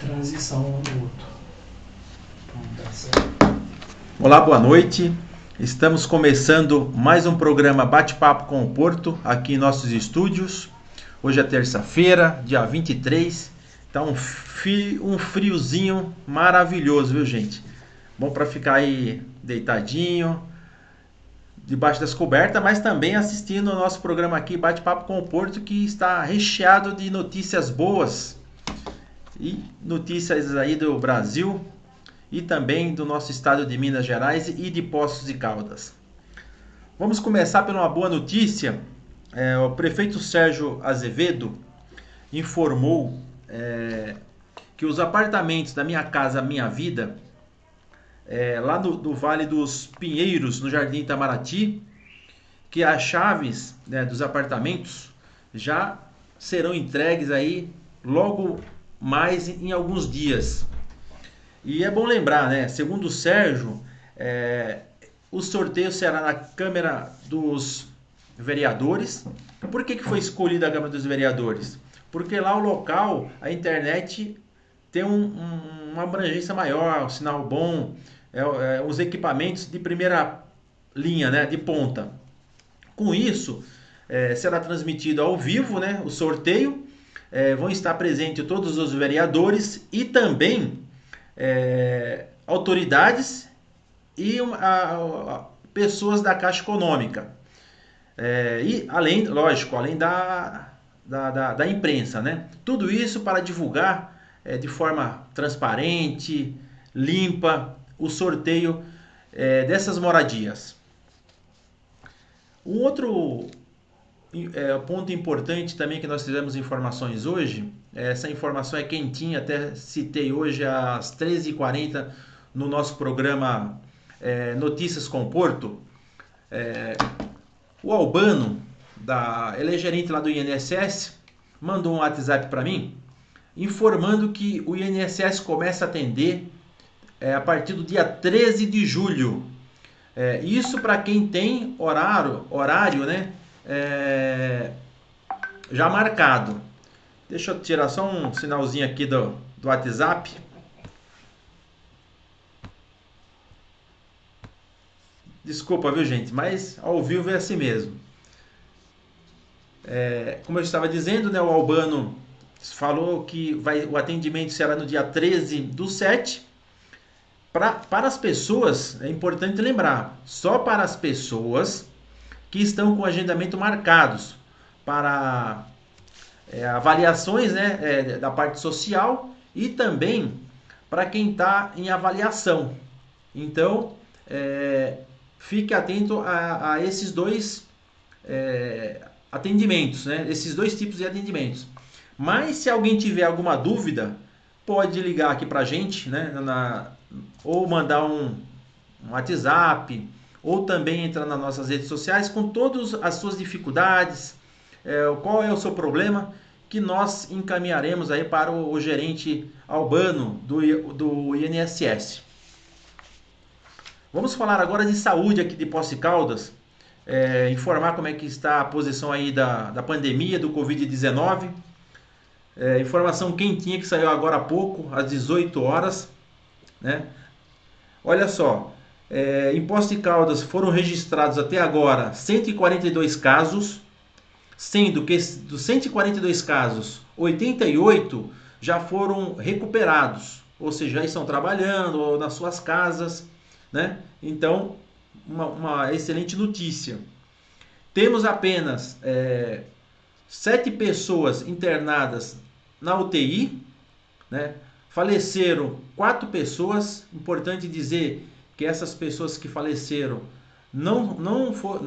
transição um do outro. Então, tá certo. Olá, boa noite. Estamos começando mais um programa Bate-Papo com o Porto, aqui em nossos estúdios. Hoje é terça-feira, dia 23. Tá um friozinho maravilhoso, viu, gente? Bom para ficar aí deitadinho, debaixo das cobertas, mas também assistindo o nosso programa aqui, Bate-Papo com o Porto, que está recheado de notícias boas e notícias aí do Brasil e também do nosso estado de Minas Gerais e de Poços de Caldas. Vamos começar por uma boa notícia. O prefeito Sérgio Azevedo informou que os apartamentos da Minha Casa Minha Vida, lá do Vale dos Pinheiros, no Jardim Itamaraty, que as chaves, né, dos apartamentos já serão entregues aí logo mais em alguns dias. E é bom lembrar, né? Segundo o Sérgio, o sorteio será na Câmara dos Vereadores. Por que foi escolhida a Câmara dos Vereadores? Porque lá o local, a internet tem uma abrangência maior, um sinal bom, os equipamentos de primeira linha, né? De ponta. Com isso, será transmitido ao vivo, né? O sorteio. Vão estar presentes todos os vereadores e também autoridades e pessoas da Caixa Econômica. E além, lógico, além da imprensa, né? Tudo isso para divulgar de forma transparente, limpa, o sorteio dessas moradias. Um outro ponto importante também que nós tivemos informações hoje, essa informação é quentinha, até citei hoje às 13h40 no nosso programa Notícias com Porto. O Albano, ele é gerente lá do INSS, mandou um WhatsApp para mim, informando que o INSS começa a atender a partir do dia 13 de julho. Isso para quem tem horário, né? Já marcado. Deixa eu tirar só um sinalzinho aqui do WhatsApp. Desculpa, viu, gente? Mas ao vivo é assim mesmo. Como eu estava dizendo, né, o Albano falou que o atendimento será no dia 13/7. Para as pessoas, é importante lembrar, só para as pessoas que estão com agendamento marcados para avaliações, né, da parte social e também para quem está em avaliação. Então, fique atento a esses dois atendimentos, né, esses dois tipos de atendimentos. Mas se alguém tiver alguma dúvida, pode ligar aqui para a gente, né, ou mandar um WhatsApp, ou também entrar nas nossas redes sociais com todas as suas dificuldades, qual é o seu problema, que nós encaminharemos aí para o gerente Albano do INSS. Vamos falar agora de saúde aqui de Poços de Caldas, informar como é que está a posição aí da pandemia do Covid-19, informação quentinha que saiu agora há pouco, às 18 horas, né? Olha só, em Poços de Caldas foram registrados até agora 142 casos, sendo que dos 142 casos, 88 já foram recuperados, ou seja, já estão trabalhando ou nas suas casas, né? Então, uma excelente notícia. Temos apenas 7 pessoas internadas na UTI, né? Faleceram 4 pessoas. Importante dizer que essas pessoas que faleceram,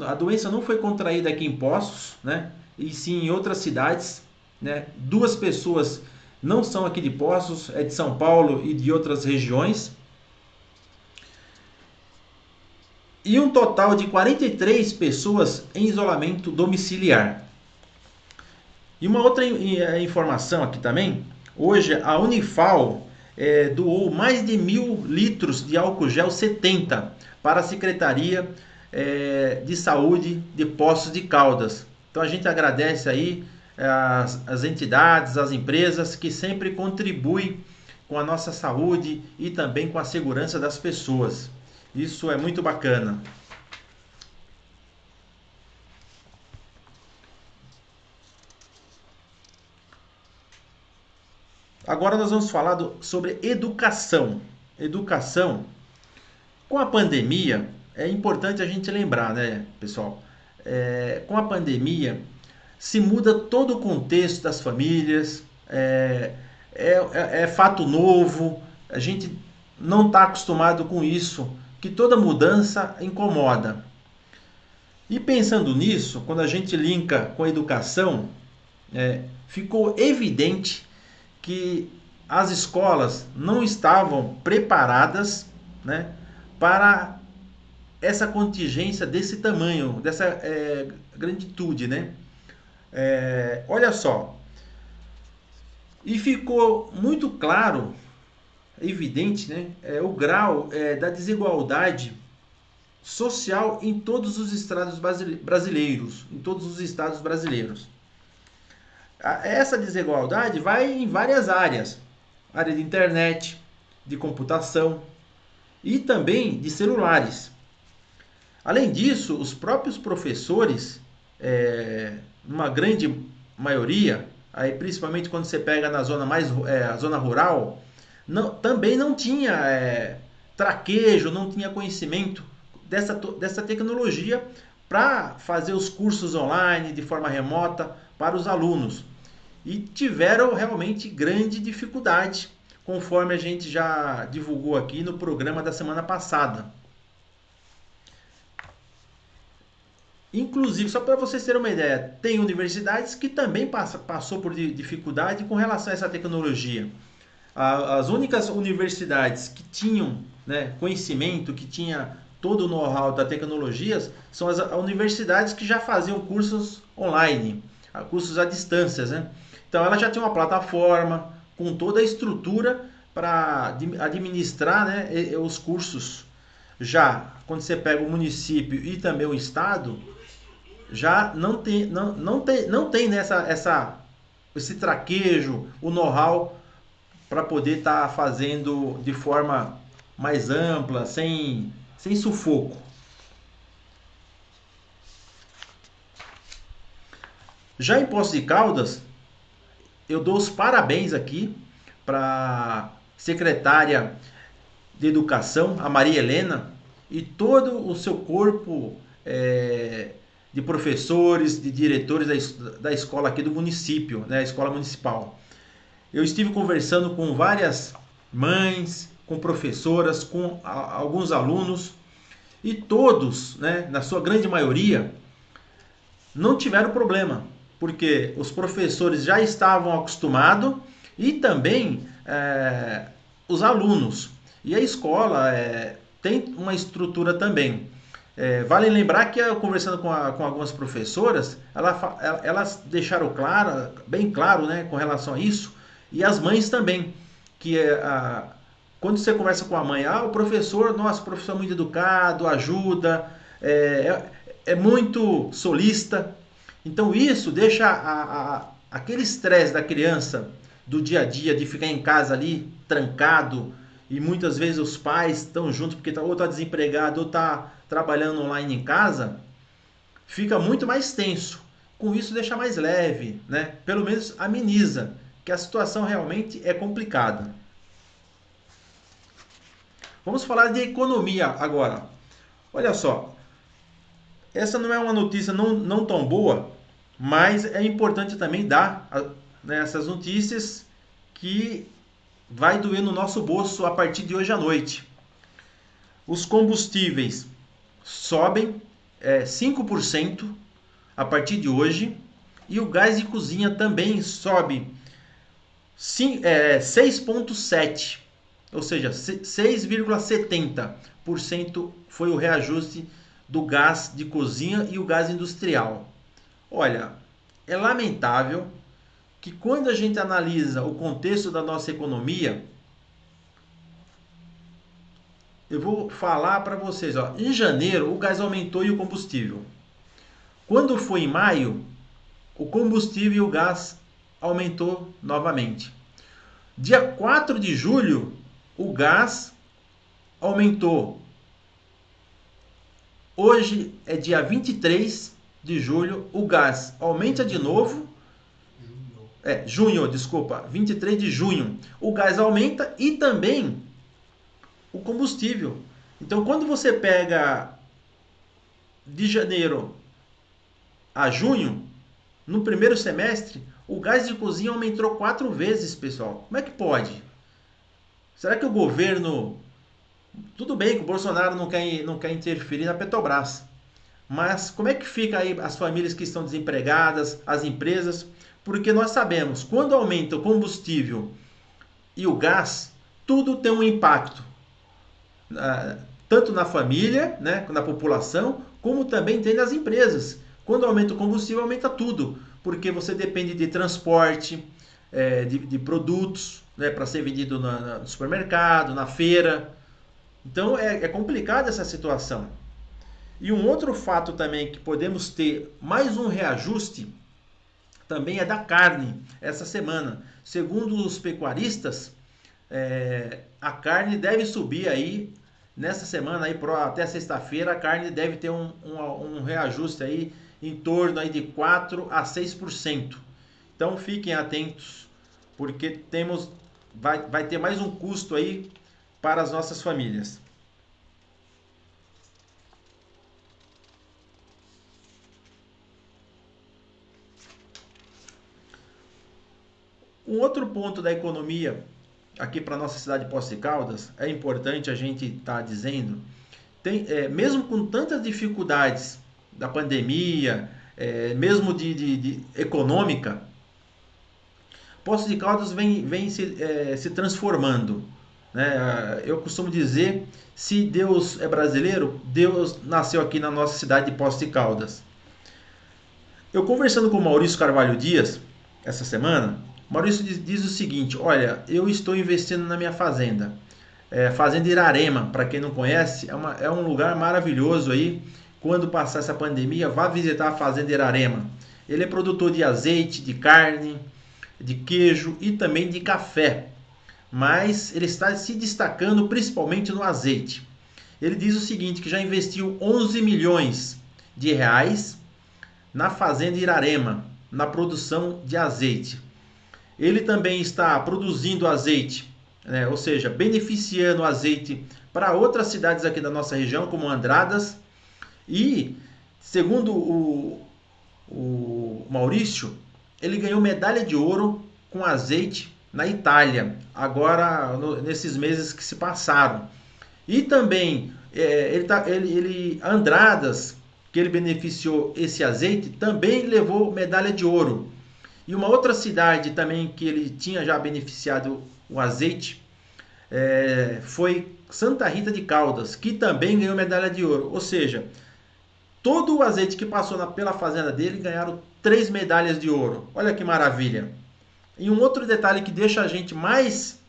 a doença não foi contraída aqui em Poços, né? E sim em outras cidades, né? 2 pessoas não são aqui de Poços, é de São Paulo e de outras regiões. E um total de 43 pessoas em isolamento domiciliar. E uma outra informação aqui também. Hoje a Unifal doou mais de 1.000 litros de álcool gel 70 para a Secretaria de Saúde de Poços de Caldas. Então a gente agradece aí as entidades, as empresas que sempre contribuem com a nossa saúde e também com a segurança das pessoas. Isso é muito bacana. Agora nós vamos falar sobre educação. Educação, com a pandemia, é importante a gente lembrar, né, pessoal? Com a pandemia, se muda todo o contexto das famílias, é fato novo, a gente não está acostumado com isso, que toda mudança incomoda. E pensando nisso, quando a gente linka com a educação, ficou evidente que as escolas não estavam preparadas, né, para essa contingência desse tamanho, dessa granditude, né? Olha só, e ficou muito claro, evidente, né, o grau da desigualdade social em todos os estados brasileiros, em todos os estados brasileiros. Essa desigualdade vai em várias áreas, área de internet, de computação e também de celulares. Além disso, os próprios professores, numa grande maioria, aí principalmente quando você pega na zona a zona rural, também não tinha traquejo, não tinha conhecimento dessa tecnologia para fazer os cursos online de forma remota para os alunos. E tiveram realmente grande dificuldade, conforme a gente já divulgou aqui no programa da semana passada. Inclusive, só para vocês terem uma ideia, tem universidades que também passou por dificuldade com relação a essa tecnologia. As únicas universidades que tinham, né, conhecimento, que tinha todo o know-how da tecnologia, são as universidades que já faziam cursos online, cursos à distância, né? Então ela já tinha uma plataforma com toda a estrutura para administrar, né, os cursos. Já quando você pega o município e também o estado, já não tem esse traquejo, o know-how para poder estar fazendo de forma mais ampla, sem sufoco. Já em Poços de Caldas, eu dou os parabéns aqui para a secretária de Educação, a Maria Helena, e todo o seu corpo de professores, de diretores da escola aqui do município, né, a escola municipal. Eu estive conversando com várias mães, com professoras, com alguns alunos, e todos, né, na sua grande maioria, não tiveram problema, porque os professores já estavam acostumados e também os alunos. E a escola tem uma estrutura também. Vale lembrar que eu conversando com algumas professoras, elas deixaram bem claro, né, com relação a isso, e as mães também, que quando você conversa com a mãe, o professor, nossa, o professor é muito educado, ajuda, é muito solícita. Então isso deixa aquele estresse da criança do dia a dia, de ficar em casa ali, trancado, e muitas vezes os pais estão juntos porque ou está desempregado ou está trabalhando online em casa, fica muito mais tenso. Com isso deixa mais leve, né? Pelo menos ameniza, que a situação realmente é complicada. Vamos falar de economia agora. Olha só, essa não é uma notícia não tão boa, mas é importante também dar, né, essas notícias que vai doer no nosso bolso a partir de hoje à noite. Os combustíveis sobem 5% a partir de hoje, e o gás de cozinha também sobe 6,7%, ou seja, 6,70% foi o reajuste do gás de cozinha e o gás industrial. Olha, é lamentável que quando a gente analisa o contexto da nossa economia, eu vou falar para vocês, em janeiro o gás aumentou e o combustível. Quando foi em maio, o combustível e o gás aumentou novamente. Dia 4 de julho, o gás aumentou. Hoje é dia 23 de julho, o gás aumenta de novo. Junho, desculpa, 23 de junho. O gás aumenta e também o combustível. Então, quando você pega de janeiro a junho, no primeiro semestre, o gás de cozinha aumentou 4 vezes, pessoal. Como é que pode? Será que o governo... Tudo bem que o Bolsonaro não quer interferir na Petrobras. Mas como é que fica aí as famílias que estão desempregadas, as empresas? Porque nós sabemos, quando aumenta o combustível e o gás, tudo tem um impacto. Tanto na família, né, na população, como também tem nas empresas. Quando aumenta o combustível, aumenta tudo. Porque você depende de transporte, de produtos, né, para ser vendido no supermercado, na feira. Então é complicada essa situação. E um outro fato também que podemos ter mais um reajuste também é da carne essa semana. Segundo os pecuaristas, a carne deve subir aí nessa semana aí até sexta-feira. A carne deve ter um reajuste aí em torno aí de 4 a 6%. Então fiquem atentos, porque vai ter mais um custo aí para as nossas famílias. Um outro ponto da economia aqui para a nossa cidade de Poços de Caldas, é importante a gente estar dizendo, mesmo com tantas dificuldades da pandemia, mesmo de econômica, Poços de Caldas vem se transformando. Né? Eu costumo dizer, se Deus é brasileiro, Deus nasceu aqui na nossa cidade de Poços de Caldas. Eu conversando com o Maurício Carvalho Dias, essa semana, Maurício diz o seguinte: olha, eu estou investindo na minha fazenda. Fazenda Irarema, para quem não conhece, é um lugar maravilhoso aí. Quando passar essa pandemia, vá visitar a Fazenda Irarema. Ele é produtor de azeite, de carne, de queijo e também de café. Mas ele está se destacando principalmente no azeite. Ele diz o seguinte, que já investiu 11 milhões de reais na Fazenda Irarema, na produção de azeite. Ele também está produzindo azeite, né? Ou seja, beneficiando o azeite para outras cidades aqui da nossa região, como Andradas. E, segundo o Maurício, ele ganhou medalha de ouro com azeite na Itália, agora nesses meses que se passaram. E também, Andradas, que ele beneficiou esse azeite, também levou medalha de ouro. E uma outra cidade também que ele tinha já beneficiado o azeite foi Santa Rita de Caldas, que também ganhou medalha de ouro. Ou seja, todo o azeite que passou pela fazenda dele ganharam 3 medalhas de ouro. Olha que maravilha. E um outro detalhe que deixa a gente mais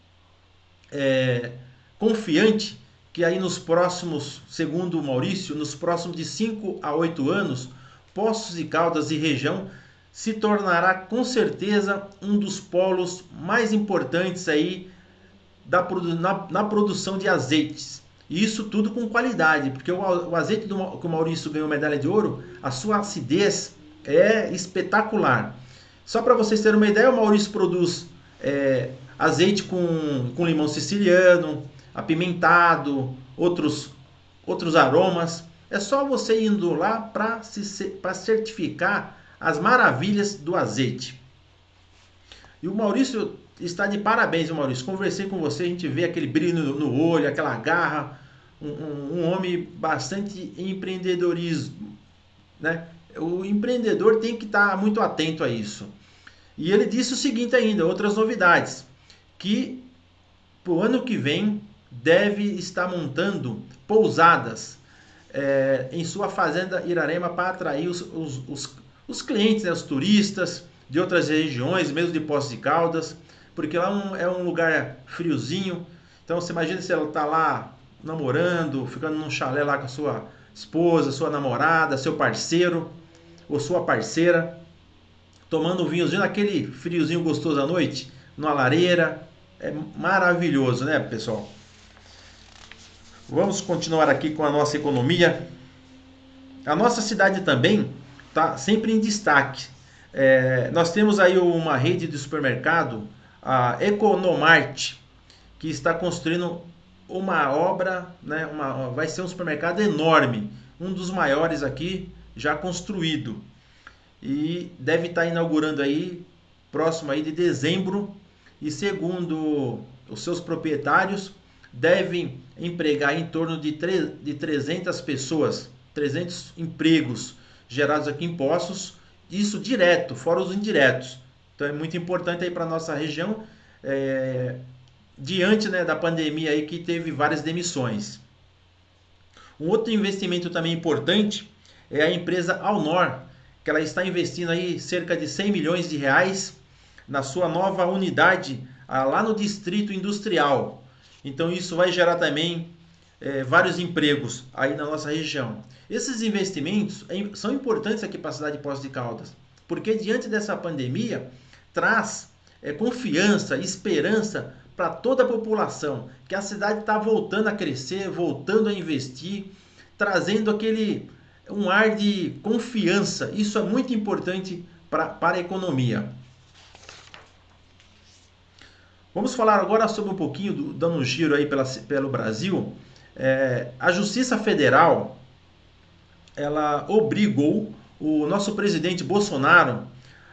confiante, que aí nos próximos, segundo o Maurício, nos próximos de 5 a 8 anos, Poços de Caldas e região se tornará com certeza um dos polos mais importantes aí na produção de azeites. E isso tudo com qualidade, porque o azeite que o Maurício ganhou medalha de ouro, a sua acidez é espetacular. Só para vocês terem uma ideia, o Maurício produz azeite com limão siciliano, apimentado, outros aromas. É só você indo lá para certificar as maravilhas do azeite. E o Maurício está de parabéns, Maurício. Conversei com você, a gente vê aquele brilho no olho, aquela garra. Um homem bastante empreendedorismo, né? O empreendedor tem que estar muito atento a isso. E ele disse o seguinte ainda, outras novidades, que para o ano que vem deve estar montando pousadas em sua fazenda Irarema para atrair os clientes, né, os turistas de outras regiões, mesmo de Poços de Caldas, porque lá é um lugar friozinho. Então você imagina se ela está lá namorando, ficando num chalé lá com a sua esposa, sua namorada, seu parceiro ou sua parceira, tomando um vinhozinho, aquele friozinho gostoso à noite, numa lareira, é maravilhoso, né, pessoal? Vamos continuar aqui com a nossa economia. A nossa cidade também está sempre em destaque. Nós temos aí uma rede de supermercado, a Economart, que está construindo uma obra, né, vai ser um supermercado enorme, um dos maiores aqui já construído. E deve estar inaugurando aí próximo aí de dezembro, e segundo os seus proprietários, devem empregar em torno de 300 pessoas, 300 empregos gerados aqui em Poços, isso direto, fora os indiretos. Então é muito importante aí para a nossa região, diante, né, da pandemia aí que teve várias demissões. Um outro investimento também importante é a empresa Alnor, que ela está investindo aí cerca de 100 milhões de reais na sua nova unidade lá no Distrito Industrial. Então isso vai gerar também vários empregos aí na nossa região. Esses investimentos são importantes aqui para a cidade de Poços de Caldas, porque diante dessa pandemia traz confiança, esperança para toda a população, que a cidade está voltando a crescer, voltando a investir, trazendo um ar de confiança. Isso é muito importante para a economia. Vamos falar agora sobre um pouquinho, dando um giro aí pelo Brasil. A Justiça Federal, ela obrigou o nosso presidente Bolsonaro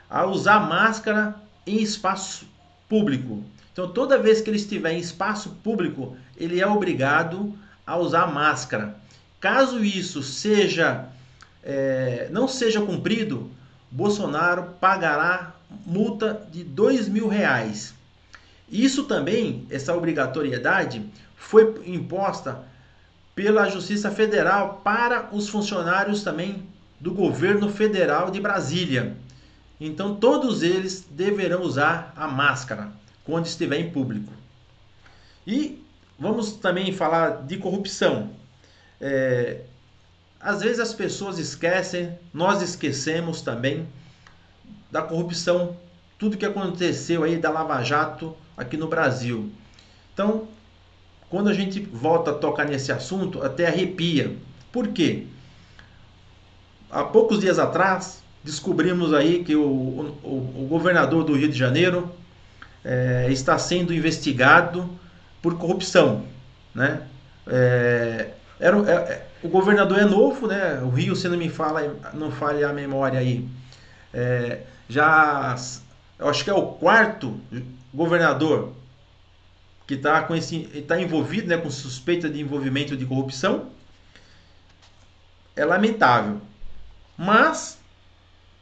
a usar máscara em espaço público. Então, toda vez que ele estiver em espaço público, ele é obrigado a usar máscara. Caso isso não seja cumprido, Bolsonaro pagará multa de R$2.000. Isso também, essa obrigatoriedade, foi imposta pela Justiça Federal para os funcionários também do governo federal de Brasília. Então todos eles deverão usar a máscara quando estiver em público. E vamos também falar de corrupção. Às vezes as pessoas esquecem, nós esquecemos também da corrupção, tudo que aconteceu aí da Lava Jato aqui no Brasil. Então, quando a gente volta a tocar nesse assunto, até arrepia. Por quê? Há poucos dias atrás, descobrimos aí que o governador do Rio de Janeiro está sendo investigado por corrupção, né? O governador é novo, né? O Rio, se não falha a memória aí, eu acho que é o quarto governador que está envolvido, né, com suspeita de envolvimento de corrupção. É lamentável. Mas,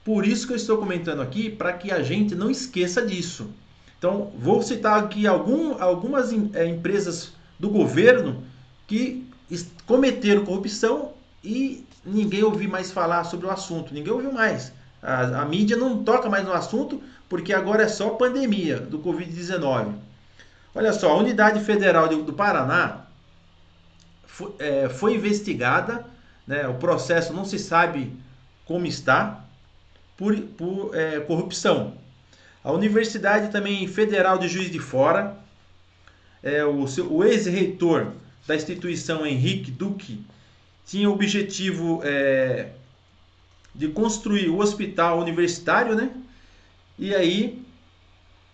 por isso que eu estou comentando aqui, para que a gente não esqueça disso. Então, vou citar aqui algumas empresas do governo que cometeram corrupção e ninguém ouviu mais falar sobre o assunto. Ninguém ouviu mais. A mídia não toca mais no assunto, porque agora é só pandemia do Covid-19. Olha só, a Unidade Federal do Paraná foi investigada, né, o processo não se sabe como está, por corrupção. A Universidade também Federal de Juiz de Fora, o ex-reitor da instituição, Henrique Duque, tinha o objetivo de construir o hospital universitário, né? E aí,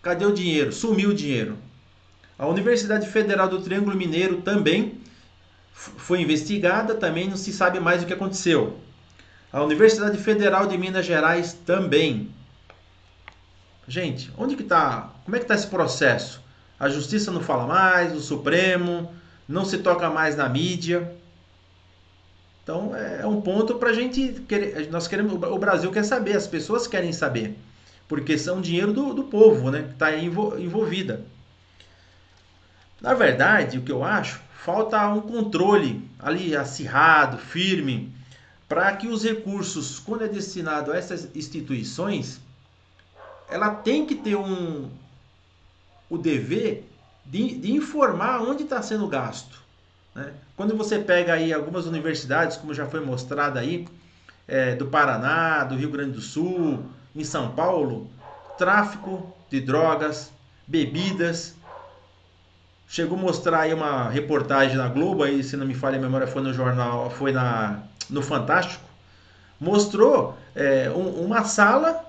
cadê o dinheiro? Sumiu o dinheiro. A Universidade Federal do Triângulo Mineiro também foi investigada, também não se sabe mais o que aconteceu. A Universidade Federal de Minas Gerais também. Gente, onde que tá? Como é que está esse processo? A Justiça não fala mais, o Supremo, não se toca mais na mídia. Então é um ponto para a gente querer. Nós queremos, o Brasil quer saber, as pessoas querem saber, porque são dinheiro do povo, né? Que está envolvida. Na verdade, o que eu acho, falta um controle ali acirrado, firme, para que os recursos, quando é destinado a essas instituições, ela tem que ter o dever de informar onde está sendo gasto, né? Quando você pega aí algumas universidades, como já foi mostrado aí, do Paraná, do Rio Grande do Sul, em São Paulo, tráfico de drogas, bebidas, chegou a mostrar aí uma reportagem na Globo, aí, se não me falha a memória, foi no jornal, foi no Fantástico, mostrou uma sala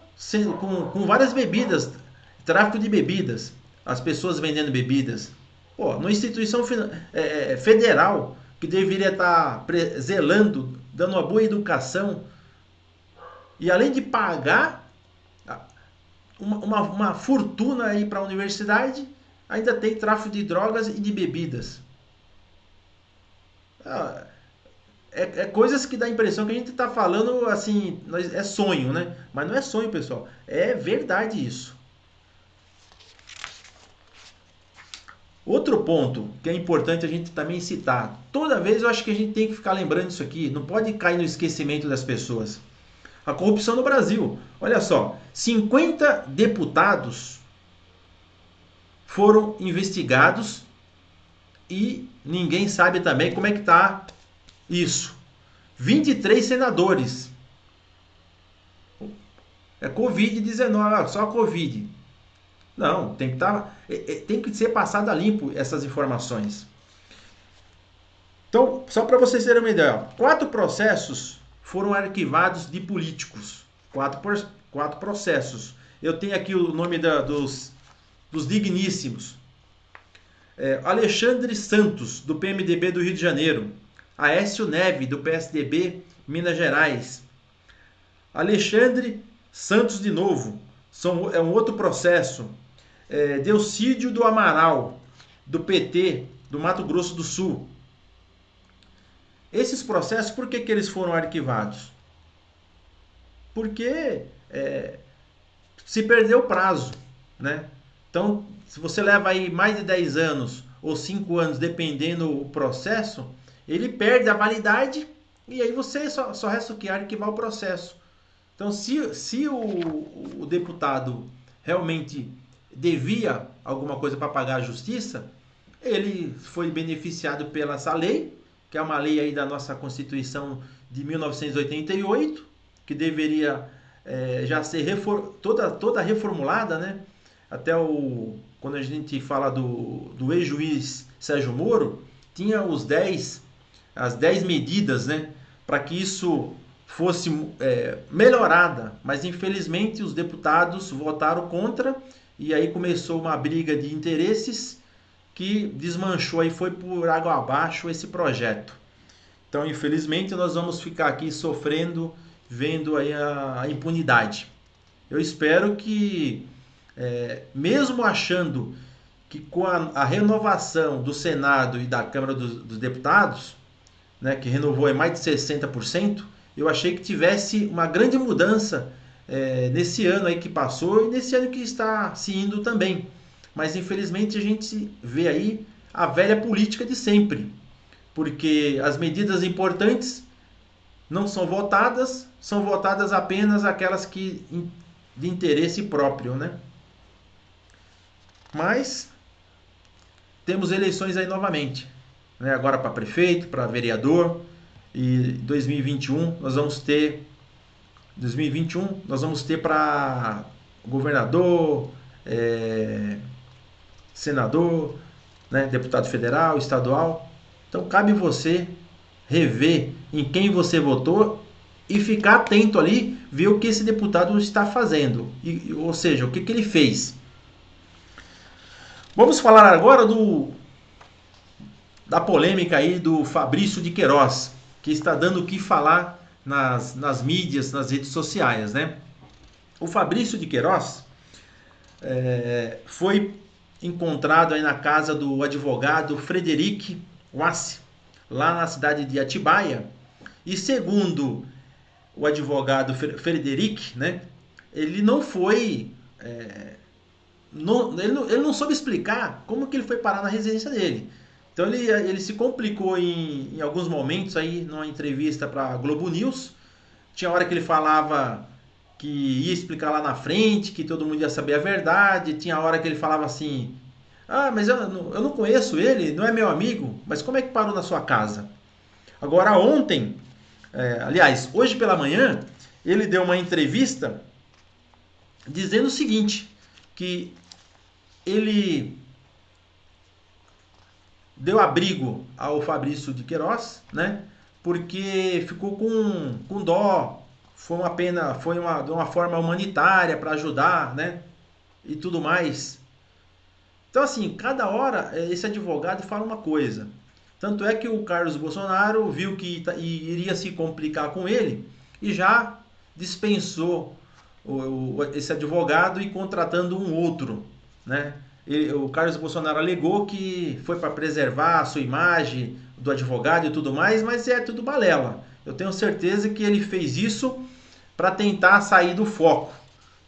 com várias bebidas, tráfico de bebidas, as pessoas vendendo bebidas. Pô, numa instituição federal que deveria estar zelando, dando uma boa educação, e além de pagar uma fortuna aí para a universidade, ainda tem tráfico de drogas e de bebidas. Coisas que dá a impressão que a gente está falando assim, é sonho, né? Mas não é sonho, pessoal. É verdade isso. Outro ponto que é importante a gente também citar. Toda vez eu acho que a gente tem que ficar lembrando isso aqui. Não pode cair no esquecimento das pessoas. A corrupção no Brasil. Olha só, 50 deputados foram investigados e ninguém sabe também como é que está isso. 23 senadores. É Covid-19, só Covid. Não, tem que ser passado a limpo essas informações. Então, só para vocês terem uma ideia, 4 processos foram arquivados de políticos. 4 processos. Eu tenho aqui o nome dos digníssimos. Alexandre Santos, do PMDB do Rio de Janeiro. Aécio Neves, do PSDB, Minas Gerais. Alexandre Santos de novo, é um outro processo. Delcídio do Amaral, do PT, do Mato Grosso do Sul. Esses processos, por que eles foram arquivados? Porque se perdeu o prazo, né? Então, se você leva aí mais de 10 anos ou 5 anos, dependendo do processo, ele perde a validade e aí você só resta o que? Arquivar o processo. Então, se o deputado realmente devia alguma coisa para pagar a justiça, ele foi beneficiado pela essa lei, que é uma lei aí da nossa Constituição de 1988, que deveria já ser toda reformulada, né? Até quando a gente fala do ex-juiz Sérgio Moro, tinha as 10 medidas, né, para que isso fosse melhorada, mas infelizmente os deputados votaram contra e aí começou uma briga de interesses que desmanchou aí, foi por água abaixo esse projeto. Então, infelizmente, nós vamos ficar aqui sofrendo, vendo aí a impunidade. Eu espero que, mesmo achando que com a renovação do Senado e da Câmara dos Deputados, né, que renovou em mais de 60%, eu achei que tivesse uma grande mudança nesse ano aí que passou e nesse ano que está se indo também. Mas infelizmente a gente vê aí a velha política de sempre, porque as medidas importantes não são votadas apenas aquelas que de interesse próprio, né? Mas temos eleições aí novamente, né? Agora para prefeito, para vereador, e 2021 nós vamos ter para governador, senador, né, deputado federal, estadual. Então cabe você rever em quem você votou e ficar atento ali, ver o que esse deputado está fazendo, ou seja, o que ele fez. Vamos falar agora da polêmica aí do Fabrício de Queiroz, que está dando o que falar nas mídias, nas redes sociais, né? O Fabrício de Queiroz foi encontrado aí na casa do advogado Frederic Wassi, lá na cidade de Atibaia, e segundo o advogado Frederic, né, ele não foi... ele não soube explicar como que ele foi parar na residência dele. Então ele se complicou em alguns momentos aí numa entrevista para a Globo News. Tinha hora que ele falava que ia explicar lá na frente, que todo mundo ia saber a verdade. Tinha hora que ele falava assim: ah, mas eu não conheço ele, não é meu amigo, mas como é que parou na sua casa? Agora ontem, aliás, hoje pela manhã, ele deu uma entrevista dizendo o seguinte, que ele deu abrigo ao Fabrício de Queiroz, né? Porque ficou com dó, foi uma pena, de uma forma humanitária para ajudar, né? E tudo mais. Então, assim, cada hora esse advogado fala uma coisa. Tanto é que o Carlos Bolsonaro viu que iria se complicar com ele e já dispensou esse advogado e contratando um outro, né? O Carlos Bolsonaro alegou que foi para preservar a sua imagem do advogado e tudo mais, mas é tudo balela. Eu tenho certeza que ele fez isso para tentar sair do foco,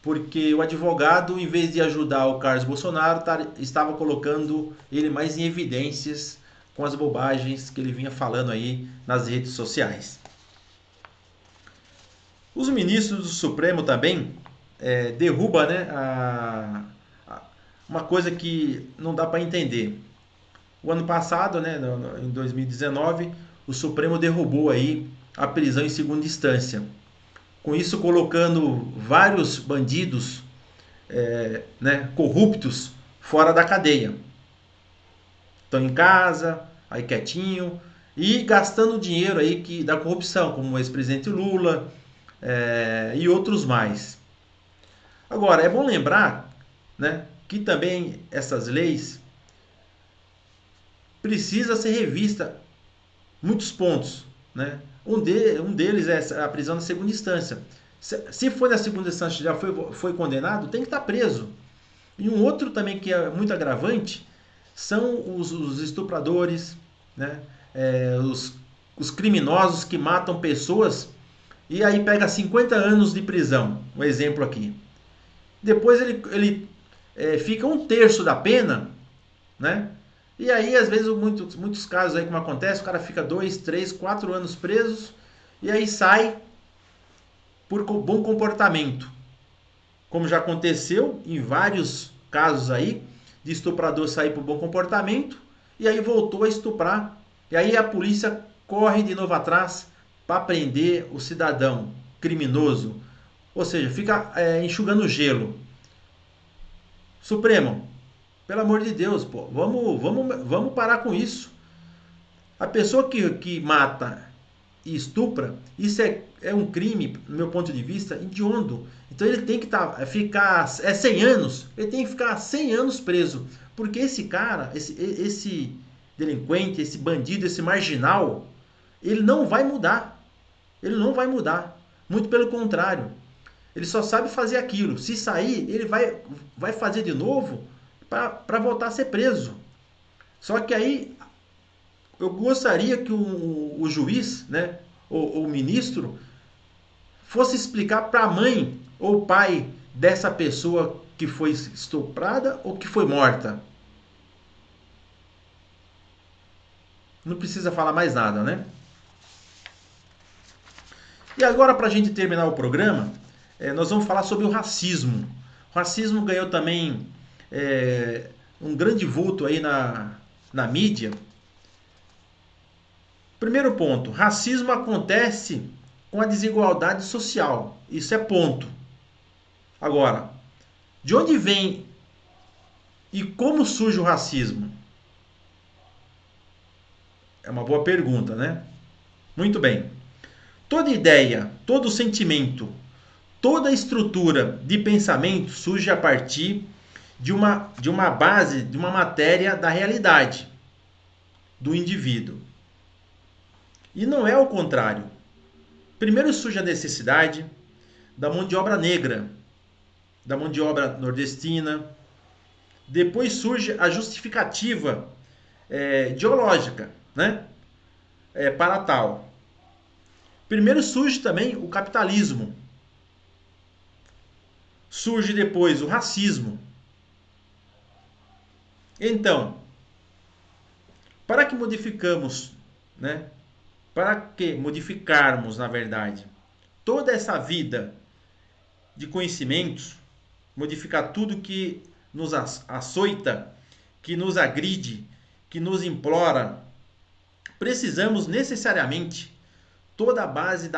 porque o advogado, em vez de ajudar o Carlos Bolsonaro, estava colocando ele mais em evidências com as bobagens que ele vinha falando aí nas redes sociais. Os ministros do Supremo também derrubam, né, uma coisa que não dá para entender. O ano passado, né, em 2019, o Supremo derrubou aí a prisão em segunda instância. Com isso, colocando vários bandidos, né, corruptos fora da cadeia. Estão em casa, aí quietinho, e gastando dinheiro aí da corrupção, como o ex-presidente Lula e outros mais. Agora, é bom lembrar, né, que também essas leis precisa ser revista muitos pontos, né? Um deles é a prisão na segunda instância. Se foi na segunda instância já foi condenado, tem que estar preso. E um outro também que é muito agravante são os estupradores, né? Os criminosos que matam pessoas e aí pega 50 anos de prisão. Um exemplo aqui. Depois ele fica um terço da pena, né? E aí, às vezes, muitos casos aí como acontece, o cara fica 2, 3, 4 anos presos e aí sai por bom comportamento. Como já aconteceu em vários casos aí, de estuprador sair por bom comportamento e aí voltou a estuprar. E aí a polícia corre de novo atrás para prender o cidadão criminoso. Ou seja, fica enxugando gelo. Supremo, pelo amor de Deus, pô, vamos parar com isso. A pessoa que mata e estupra, isso é um crime, no meu ponto de vista, hediondo. Então ele tem que ficar 100 anos, ele tem que ficar 100 anos preso. Porque esse cara, esse delinquente, esse bandido, esse marginal, ele não vai mudar. Ele não vai mudar. Muito pelo contrário. Ele só sabe fazer aquilo. Se sair, ele vai fazer de novo para voltar a ser preso. Só que aí eu gostaria que o juiz, né, ou o ministro, fosse explicar para a mãe ou pai dessa pessoa que foi estuprada ou que foi morta. Não precisa falar mais nada, né? E agora, para a gente terminar o programa, nós vamos falar sobre o racismo. O racismo ganhou também um grande vulto aí na mídia. Primeiro ponto, racismo acontece com a desigualdade social. Isso é ponto. Agora, de onde vem e como surge o racismo? É uma boa pergunta, né? Muito bem. Toda ideia, todo sentimento, toda estrutura de pensamento surge a partir de uma base, de uma matéria da realidade do indivíduo. E não é o contrário. Primeiro surge a necessidade da mão de obra negra, da mão de obra nordestina. Depois surge a justificativa ideológica, né? Para tal. Primeiro surge também o capitalismo. Surge depois o racismo. Então, para que modificarmos, na verdade, toda essa vida de conhecimentos, modificar tudo que nos açoita, que nos agride, que nos implora, precisamos necessariamente toda a base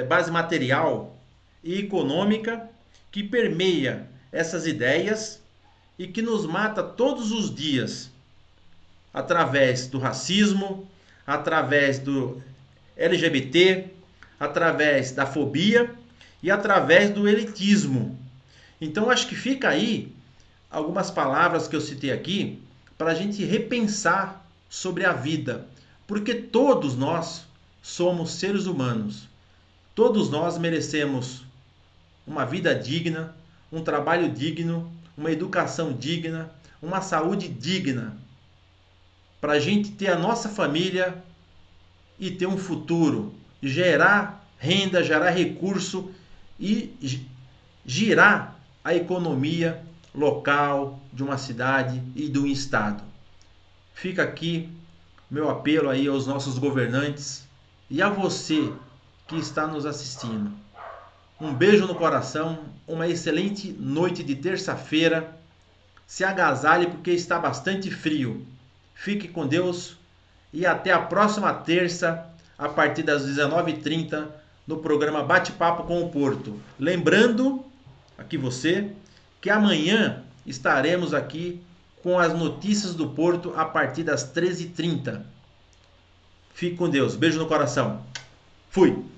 base material e econômica que permeia essas ideias e que nos mata todos os dias. através do racismo, através do LGBT, através da fobia e através do elitismo. Então acho que fica aí algumas palavras que eu citei aqui para a gente repensar sobre a vida, porque todos nós somos seres humanos, todos nós merecemos uma vida digna, um trabalho digno, uma educação digna, uma saúde digna, para a gente ter a nossa família e ter um futuro, gerar renda, gerar recurso e girar a economia local de uma cidade e de um estado. Fica aqui meu apelo aí aos nossos governantes e a você que está nos assistindo. Um beijo no coração, uma excelente noite de terça-feira. Se agasalhe porque está bastante frio. Fique com Deus e até a próxima terça, a partir das 19h30, no programa Bate-Papo com o Porto. Lembrando, aqui você, que amanhã estaremos aqui com as notícias do Porto a partir das 13h30. Fique com Deus. Beijo no coração. Fui!